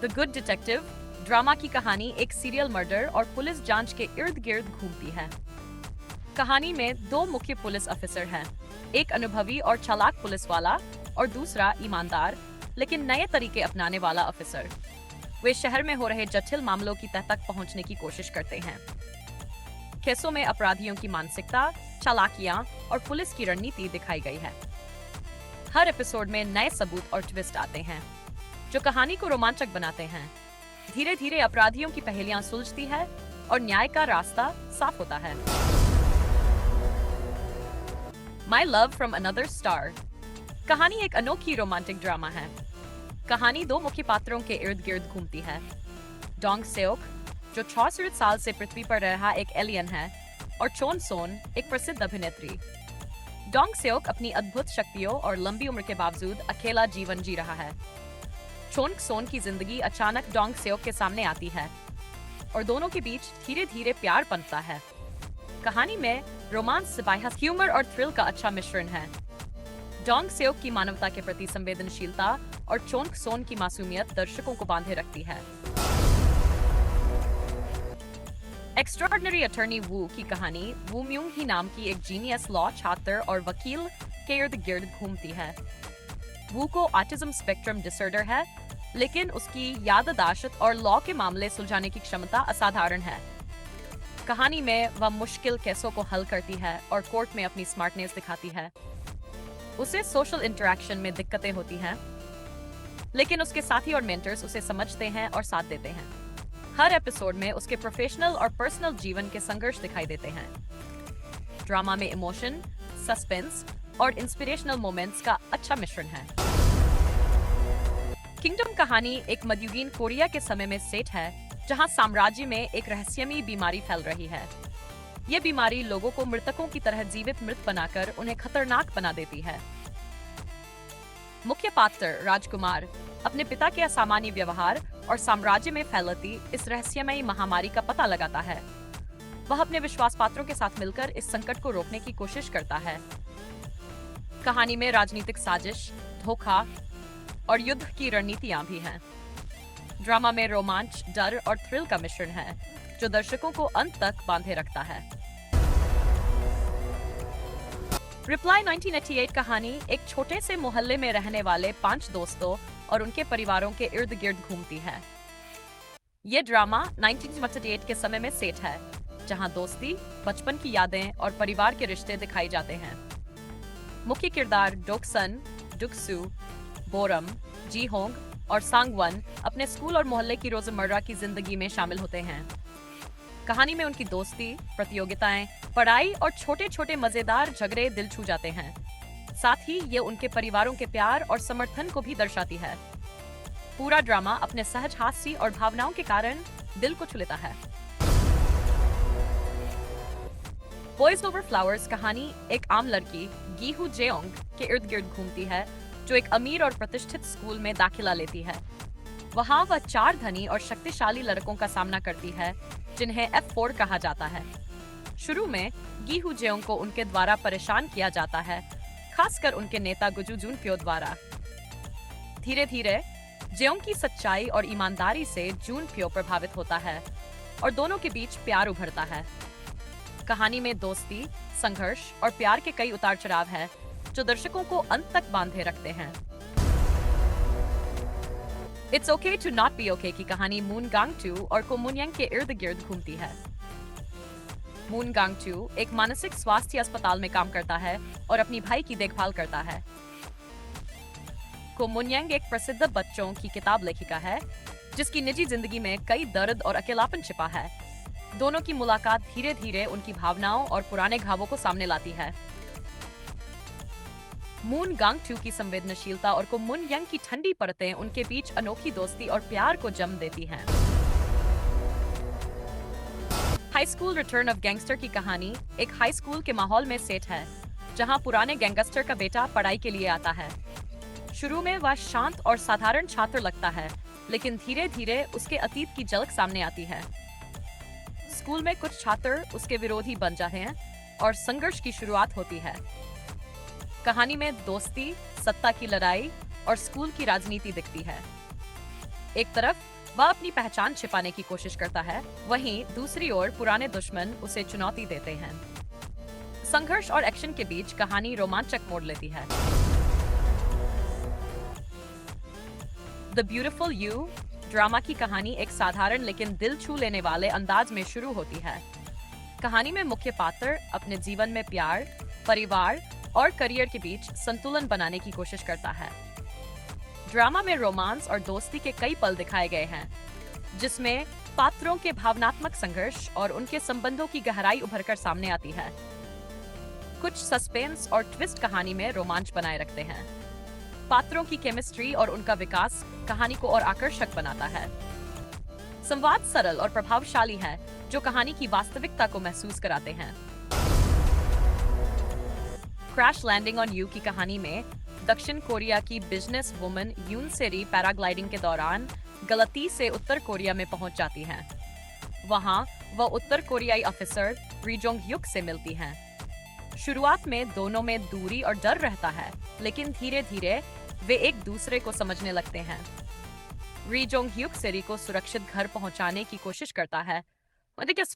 The good detective drama की कहानी एक सीरियल मर्डर और पुलिस जांच के इर्द गिर्द घूमती है। कहानी में दो मुख्य पुलिस अफसर हैं, एक अनुभवी और चालाक पुलिस वाला और दूसरा ईमानदार लेकिन नए तरीके अपनाने वाला अफसर। वे शहर में हो रहे जटिल मामलों की तह तक पहुंचने की कोशिश करते हैं। केसों में अपराधियों की मानसिकता, चालाकियां और पुलिस की रणनीति दिखाई गई है। हर एपिसोड में नए सबूत और ट्विस्ट आते हैं जो कहानी को रोमांचक बनाते हैं। धीरे धीरे अपराधियों की पहेलियां सुलझती है और न्याय का रास्ता साफ होता है। My love from another star कहानी एक अनोखी रोमांटिक ड्रामा है। कहानी दो मुख्य पात्रों के इर्द गिर्द घूमती है। डोंग सेओक, जो 66 साल से पृथ्वी पर रह रहा एक एलियन है, और चोन सोन, एक प्रसिद्ध अभिनेत्री। डोंग सेओक अपनी अद्भुत शक्तियों और लंबी उम्र के बावजूद अकेला जीवन जी रहा है। चोन सोन की जिंदगी अचानक डोंग सेओक के सामने आती है और दोनों के बीच धीरे धीरे प्यार पनपता है। कहानी में रोमांस, सिपाही, ह्यूमर और थ्रिल का अच्छा मिश्रण है। डोंग सेओक की मानवता के प्रति संवेदनशीलता और चोन सोन की मासूमियत दर्शकों को बांधे रखती है। एक्स्ट्राऑर्डिनरी अटॉर्नी वू की कहानी वू म्यूंग ही नाम की एक जीनियस लॉ छात्र और वकील के इर्द गिर्द घूमती है। वू को ऑटिज्म स्पेक्ट्रम डिसऑर्डर है, लेकिन उसकी याददाश्त और लॉ के मामले सुलझाने की क्षमता असाधारण है। कहानी में वह मुश्किल केसों को हल करती है और कोर्ट में अपनी स्मार्टनेस दिखाती है। उसे सोशल इंटरेक्शन में दिक्कतें होती हैं, लेकिन उसके साथी और मेंटर्स उसे समझते हैं और साथ देते हैं। हर एपिसोड में उसके प्रोफेशनल और पर्सनल जीवन के संघर्ष दिखाई देते हैं। ड्रामा में इमोशन, सस्पेंस और इंस्पिरेशनल मोमेंट्स का अच्छा मिश्रण है। किंगडम कहानी एक मध्ययुगीन कोरिया के समय में सेट है, जहां साम्राज्य में एक रहस्यमयी बीमारी फैल रही है। ये बीमारी लोगों को मृतकों की तरह जीवित मृत बनाकर उन्हें खतरनाक बना देती है। मुख्य पात्र राजकुमार अपने पिता के असामान्य व्यवहार और साम्राज्य में फैलती इस रहस्यमयी महामारी का पता लगाता है। वह अपने विश्वास पात्रों के साथ मिलकर इस संकट को रोकने की कोशिश करता है। कहानी में राजनीतिक साजिश, धोखा और युद्ध की रणनीतियां भी हैं। ड्रामा में रोमांच, डर और थ्रिल का मिश्रण है, जो दर्शकों को अंत तक बांधे रखता है। रिप्लाई 1988 कहानी एक छोटे से मोहल्ले में रहने वाले 5 दोस्तों और उनके परिवारों के इर्द गिर्द घूमती है। ये ड्रामा 1988 के समय में सेट है, जहां दोस्ती, बचपन की यादें और परिवार के रिश्ते दिखाए जाते हैं। मुख्य किरदार डोकसन, डुक्सू, बोरम, जी होंग और सांगवन अपने स्कूल और मोहल्ले की रोजमर्रा की जिंदगी में शामिल होते हैं। कहानी में उनकी दोस्ती, प्रतियोगिताएं, पढ़ाई और छोटे छोटे मजेदार झगड़े दिल छू जाते हैं। साथ ही ये उनके परिवारों के प्यार और समर्थन को भी दर्शाती है। पूरा ड्रामा अपने सहज हास्य और भावनाओं के कारण दिल को छू लेता है। बॉयज ओवर फ्लावर्स कहानी एक आम लड़की गीहू जेओंग के इर्द गिर्द घूमती है, जो एक अमीर और प्रतिष्ठित स्कूल में दाखिला लेती है। वहां वह 4 धनी और शक्तिशाली लड़कों का सामना करती है, जिन्हें F4 कहा जाता है। शुरू में गीहू जेओंग को उनके द्वारा परेशान किया जाता है, खासकर उनके नेता गुजू जुनप्यो द्वारा। धीरे धीरे जेओंग की सच्चाई और ईमानदारी से जुनप्यो प्रभावित होता है और दोनों के बीच प्यार उभरता है। कहानी में दोस्ती, संघर्ष और प्यार के कई उतार चढ़ाव है, जो दर्शकों को अंत तक बांधे रखते हैं। It's okay to not be okay की कहानी मून गांग टू और कोमुनयंग के इर्द गिर्द घूमती है। मून गांग टू एक मानसिक स्वास्थ्य अस्पताल में काम करता है और अपनी भाई की देखभाल करता है। कोमुनयंग एक प्रसिद्ध बच्चों की किताब लेखिका है, जिसकी निजी जिंदगी में कई दर्द और अकेलापन छिपा है। दोनों की मुलाकात धीरे धीरे उनकी भावनाओं और पुराने घावों को सामने लाती है। मून गांग टू की संवेदनशीलता और कोमुनयंग की ठंडी परतें उनके बीच अनोखी दोस्ती और प्यार को जन्म देती हैं। High school return of gangster की कहानी एक हाई स्कूल के माहौल में सेट है, जहां पुराने गैंगस्टर का बेटा पढ़ाई के लिए आता है। शुरू में वह शांत और साधारण छात्र लगता है, लेकिन धीरे धीरे उसके अतीत की झलक सामने आती है। स्कूल में कुछ छात्र उसके विरोधी बन जाते हैं और संघर्ष की शुरुआत होती है। कहानी में दोस्ती, सत्ता की लड़ाई और स्कूल की राजनीति दिखती है। एक तरफ वह अपनी पहचान छिपाने की कोशिश करता है, वहीं दूसरी ओर पुराने दुश्मन उसे चुनौती देते हैं। संघर्ष और एक्शन के बीच कहानी रोमांचक मोड़ लेती है। द ब्यूटीफुल यू ड्रामा की कहानी एक साधारण लेकिन दिल छू लेने वाले अंदाज में शुरू होती है। कहानी में मुख्य पात्र अपने जीवन में प्यार, परिवार और करियर के बीच संतुलन बनाने की कोशिश करता है। ड्रामा में रोमांस और दोस्ती के कई पल दिखाए गए हैं, जिसमें पात्रों के भावनात्मक संघर्ष और उनके संबंधों की गहराई उभरकर सामने आती है। कुछ सस्पेंस और ट्विस्ट कहानी में रोमांच बनाए रखते हैं। पात्रों की केमिस्ट्री और उनका विकास कहानी को और आकर्षक बनाता है। संवाद सरल और प्रभावशाली है, जो कहानी की वास्तविकता को महसूस कराते हैं। क्रैश लैंडिंग ऑन यू की कहानी में दक्षिण कोरिया की बिजनेस वुमन यून सेरी पैराग्लाइडिंग के दौरान गलती से उत्तर कोरिया में पहुंच जाती हैं। वहां वह उत्तर कोरियाई ऑफिसर री जोंग युक से मिलती हैं। शुरुआत में दोनों में दूरी और डर रहता है, लेकिन धीरे धीरे वे एक दूसरे को समझने लगते हैं। री जोंग ह्यूक सेरी को सुरक्षित घर पहुंचाने की कोशिश करता है,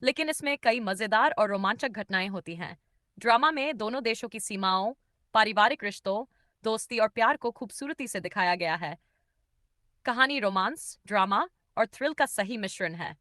लेकिन इसमें कई मजेदार और रोमांचक घटनाएं होती हैं। ड्रामा में दोनों देशों की सीमाओं, पारिवारिक रिश्तों, दोस्ती और प्यार को खूबसूरती से दिखाया गया है। कहानी रोमांस, ड्रामा और थ्रिल का सही मिश्रण है,